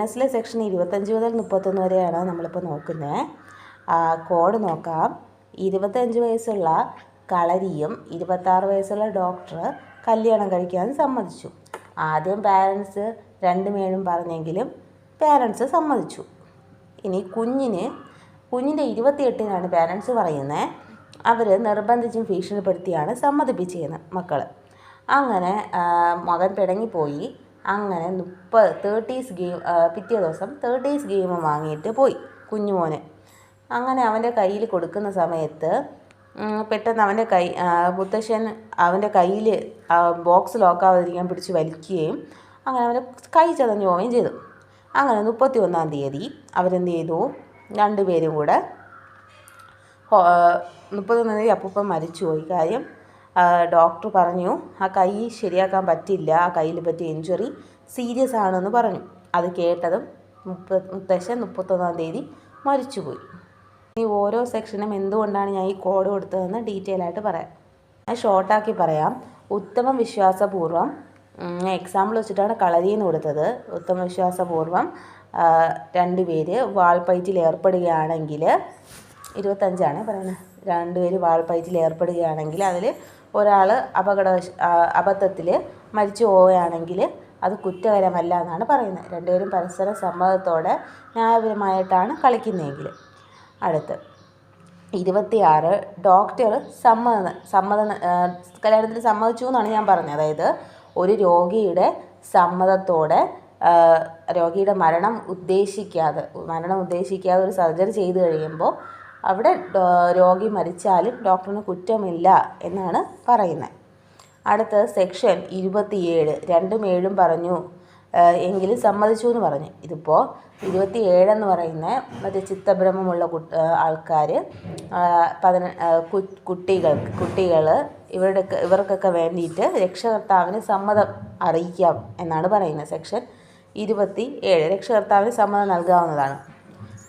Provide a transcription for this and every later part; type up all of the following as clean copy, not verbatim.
എസിലെ സെക്ഷൻ 25 മുതൽ 31 വരെയാണ് നമ്മളിപ്പോൾ നോക്കുന്നത്. കോഡ് നോക്കാം. 25 വയസ്സുള്ള കളരിയും 26 വയസ്സുള്ള ഡോക്ടർ കല്യാണം കഴിക്കാൻ സമ്മതിച്ചു. ആദ്യം പാരൻസ് രണ്ടുമേഴും പറഞ്ഞെങ്കിലും പാരൻസ് സമ്മതിച്ചു. ഇനി കുഞ്ഞിൻ്റെ 28-നാണ് പാരൻസ് പറയുന്നത്. അവർ നിർബന്ധിച്ചും ഭീഷണിപ്പെടുത്തിയാണ് സമ്മതിപ്പിച്ചിരുന്നത് മക്കൾ. അങ്ങനെ മകൻ പിടങ്ങിപ്പോയി. അങ്ങനെ 30s ഗെയിം പിറ്റേ ദിവസം 30s ഗെയിം വാങ്ങിയിട്ട് പോയി കുഞ്ഞുമോന്. അങ്ങനെ അവൻ്റെ കയ്യിൽ കൊടുക്കുന്ന സമയത്ത് പെട്ടെന്ന് അവൻ്റെ മുത്തശ്ശൻ അവൻ്റെ കയ്യിൽ ബോക്സ് ലോക്കാവാതിരിക്കാൻ പിടിച്ച് വലിക്കുകയും അങ്ങനെ അവൻ്റെ കൈ ചതഞ്ഞു പോവുകയും ചെയ്തു. അങ്ങനെ 31-ാം തീയതി അവരെന്ത് ചെയ്തു, രണ്ടുപേരും കൂടെ 31-ാം തീയതി അപ്പൂപ്പൻ മരിച്ചുപോയി. കാര്യം ഡോക്ടർ പറഞ്ഞു ആ കൈ ശരിയാക്കാൻ പറ്റില്ല, ആ കയ്യിൽ പറ്റിയ ഇഞ്ചുറി സീരിയസ് ആണെന്ന് പറഞ്ഞു. അത് കേട്ടതും മുത്തശ്ശൻ 31-ാം തീയതി മരിച്ചുപോയി. ഈ ഓരോ സെക്ഷനും എന്തുകൊണ്ടാണ് ഞാൻ ഈ കോഡ് കൊടുത്തതെന്ന് ഡീറ്റെയിൽ ആയിട്ട് പറയാം. ഞാൻ ഷോർട്ടാക്കി പറയാം. ഉത്തമ വിശ്വാസപൂർവ്വം എക്സാമ്പിൾ വെച്ചിട്ടാണ് കളരിന്ന് കൊടുത്തത്. ഉത്തമ വിശ്വാസപൂർവ്വം രണ്ടുപേര് വാൾപ്പയറ്റിൽ ഏർപ്പെടുകയാണെങ്കിൽ 25ആണ് പറയുന്നത്. രണ്ടുപേര് വാൾപ്പയറ്റിൽ ഏർപ്പെടുകയാണെങ്കിൽ അതിൽ ഒരാൾ അബദ്ധത്തിൽ മരിച്ചു പോവുകയാണെങ്കിൽ അത് കുറ്റകരമല്ല എന്നാണ് പറയുന്നത്. രണ്ടുപേരും പരസ്പര സമ്മതത്തോടെ ന്യായപരമായിട്ടാണ് കളിക്കുന്നതെങ്കിൽ. അടുത്ത് 26 ഡോക്ടർ കല്യാണത്തിന് സമ്മതിച്ചു എന്നാണ് ഞാൻ പറഞ്ഞത്. അതായത് ഒരു രോഗിയുടെ സമ്മതത്തോടെ രോഗിയുടെ മരണം ഉദ്ദേശിക്കാതെ ഒരു സർജറി ചെയ്തു കഴിയുമ്പോൾ അവിടെ രോഗി മരിച്ചാലും ഡോക്ടറിന് കുറ്റമില്ല എന്നാണ് പറയുന്നത്. അടുത്ത സെക്ഷൻ 27 രണ്ടുമേഴും പറഞ്ഞു എങ്കിലും സമ്മതിച്ചു എന്ന് പറഞ്ഞു. ഇതിപ്പോൾ 27 എന്ന് പറയുന്ന മറ്റേ ചിത്തഭ്രമമുള്ള ആൾക്കാർ കുട്ടികൾ ഇവർക്കൊക്കെ വേണ്ടിയിട്ട് രക്ഷകർത്താവിന് സമ്മതം അറിയിക്കാം എന്നാണ് പറയുന്നത്. സെക്ഷൻ 27 രക്ഷകർത്താവിന് സമ്മതം നൽകാവുന്നതാണ്.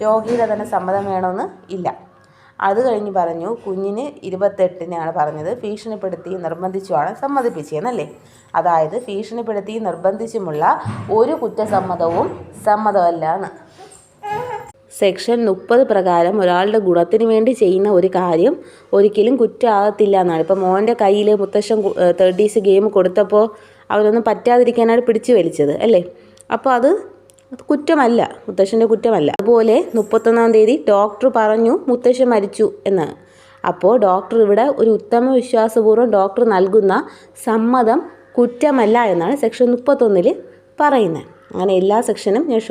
രോഗിയുടെ തന്നെ സമ്മതം വേണമെന്ന് ഇല്ല. അത് കഴിഞ്ഞ് പറഞ്ഞു കുഞ്ഞിന് 28-നാണ് പറഞ്ഞത് ഭീഷണിപ്പെടുത്തി നിർബന്ധിച്ചുമാണ് സമ്മതിപ്പിച്ചതെന്നല്ലേ. അതായത് ഭീഷണിപ്പെടുത്തി നിർബന്ധിച്ചുമുള്ള ഒരു കുറ്റസമ്മതവും സമ്മതമല്ല എന്ന്. സെക്ഷൻ 30 പ്രകാരം ഒരാളുടെ ഗുണത്തിന് വേണ്ടി ചെയ്യുന്ന ഒരു കാര്യം ഒരിക്കലും കുറ്റമാകത്തില്ല എന്നാണ്. ഇപ്പോൾ മോൻ്റെ കയ്യിൽ മുത്തശ്ശൻ 30s ഗെയിം കൊടുത്തപ്പോൾ അവരൊന്നും പറ്റാതിരിക്കാനാണ് പിടിച്ചു വലിച്ചത് അല്ലേ. അപ്പോൾ അത് കുറ്റമല്ല, മുത്തശ്ശൻ്റെ കുറ്റമല്ല. അതുപോലെ 31-ാം തീയതി ഡോക്ടർ പറഞ്ഞു മുത്തശ്ശൻ മരിച്ചു എന്ന്. അപ്പോൾ ഡോക്ടർ ഇവിടെ ഒരു ഉത്തമ വിശ്വാസപൂർവ്വം ഡോക്ടർ നൽകുന്ന സമ്മതം കുറ്റമല്ല എന്നാണ് സെക്ഷൻ 31 പറയുന്നത്. അങ്ങനെ എല്ലാ സെക്ഷനും ഞാൻ